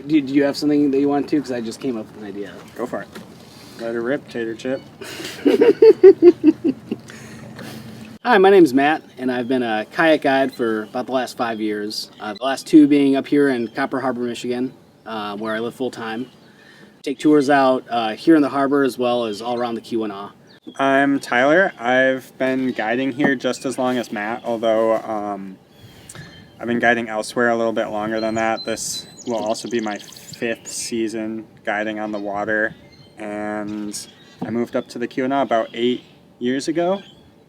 Do you have something that you want to? Because I just came up with an idea. Go for it. Let her rip, Tater Chip. Hi, my name's Matt, and I've been a kayak guide for about the last 5 years. The last 2 being up here in Copper Harbor, Michigan, where I live full time. Take tours out here in the harbor as well as all around the Keweenaw. I'm Tyler. I've been guiding here just as long as Matt, although I've been guiding elsewhere a little bit longer than that. This will also be my 5th season guiding on the water, and I moved up to the Keweenaw about 8 years ago,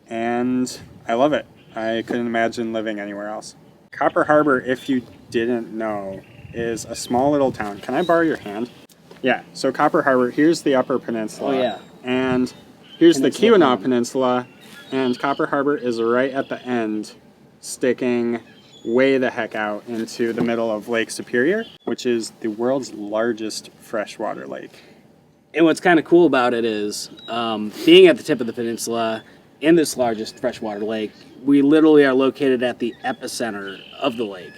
and I love it. I couldn't imagine living anywhere else. Copper Harbor, if you didn't know, is a small little town. Can I borrow your hand? Yeah, so Copper Harbor, here's the Upper Peninsula. Oh, yeah. And here's the Keweenaw Peninsula, and Copper Harbor is right at the end, sticking way the heck out into the middle of Lake Superior, which is the world's largest freshwater lake. And what's kind of cool about it is being at the tip of the peninsula in this largest freshwater lake, we literally are located at the epicenter of the lake.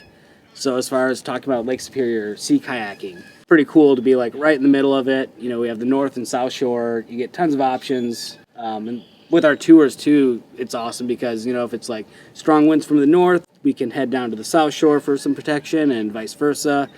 So as far as talking about Lake Superior sea kayaking, pretty cool to be like right in the middle of it. You know, we have the north and south shore. You get tons of options. And with our tours too, it's awesome because, you know, if it's like strong winds from the north, we can head down to the south shore for some protection and vice versa.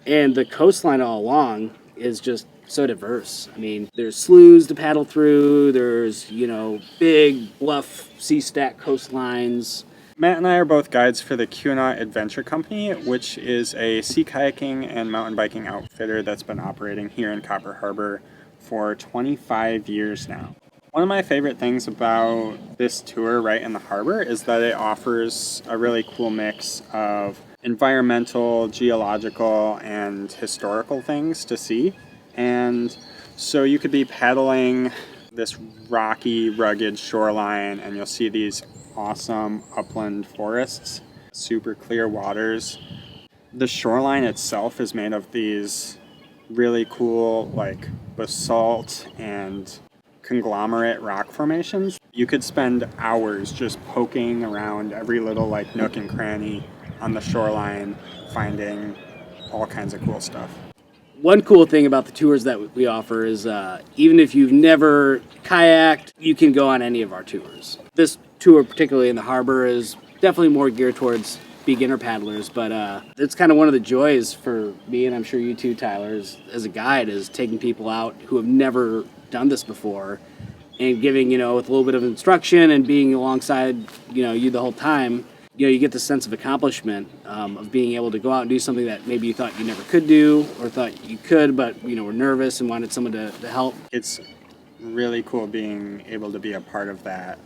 And the coastline all along is just so diverse. I mean, there's sloughs to paddle through. There's, you know, big bluff sea stack coastlines. Matt and I are both guides for the Keweenaw Adventure Company, which is a sea kayaking and mountain biking outfitter that's been operating here in Copper Harbor for 25 years now. One of my favorite things about this tour right in the harbor is that it offers a really cool mix of environmental, geological, and historical things to see. And so you could be paddling this rocky, rugged shoreline, and you'll see these awesome upland forests, super clear waters. The shoreline itself is made of these really cool, like, basalt and conglomerate rock formations. You could spend hours just poking around every little like nook and cranny on the shoreline, finding all kinds of cool stuff. One cool thing about the tours that we offer is even if you've never kayaked, you can go on any of our tours. This tour, particularly in the harbor, is definitely more geared towards beginner paddlers, but it's kind of one of the joys for me, and I'm sure you too, Tyler, as a guide, is taking people out who have never done this before and giving, you know, with a little bit of instruction and being alongside, you know, you the whole time. You know, you get the sense of accomplishment of being able to go out and do something that maybe you thought you never could do or thought you could, but, you know, were nervous and wanted someone to help. It's really cool being able to be a part of that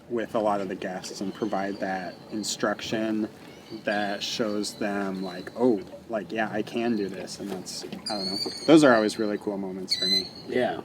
with a lot of the guests and provide that instruction that shows them like, oh, like, yeah, I can do this. And that's, I don't know. Those are always really cool moments for me. Yeah.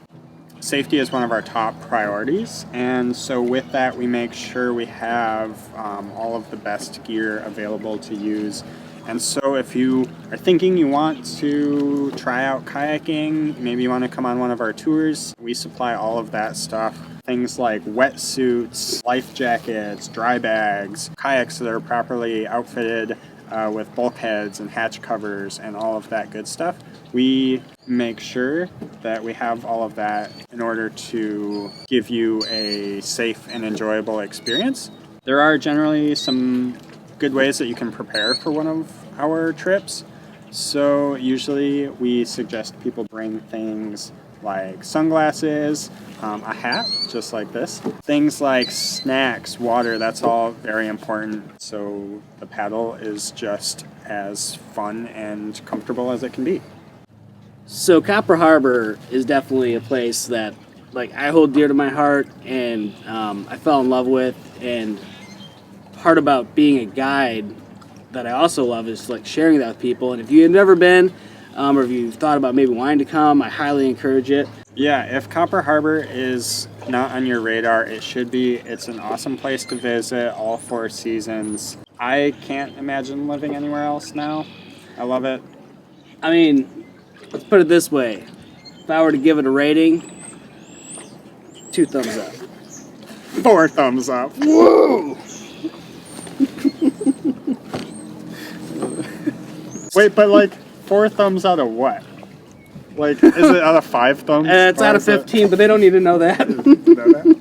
Safety is one of our top priorities, and so with that we make sure we have all of the best gear available to use. And so if you are thinking you want to try out kayaking, maybe you want to come on one of our tours, we supply all of that stuff. Things like wetsuits, life jackets, dry bags, kayaks that are properly outfitted with bulkheads and hatch covers and all of that good stuff. We make sure that we have all of that in order to give you a safe and enjoyable experience. There are generally some good ways that you can prepare for one of our trips. So usually we suggest people bring things like sunglasses, a hat, just like this. Things like snacks, water, that's all very important. So the paddle is just as fun and comfortable as it can be. So Copper Harbor is definitely a place that, like, I hold dear to my heart and I fell in love with. And part about being a guide that I also love is like sharing that with people. And if you have never been, or if you've thought about maybe wanting to come, I highly encourage it. Yeah, if Copper Harbor is not on your radar, it should be. It's an awesome place to visit all 4 seasons. I can't imagine living anywhere else now. I love it. I mean, let's put it this way. If I were to give it a rating, 2 thumbs up. 4 thumbs up. Whoa! Wait, but like, 4 thumbs out of what? Like, is it out of 5 thumbs? It's Or out of is it- 15, but they don't need to know that. know that?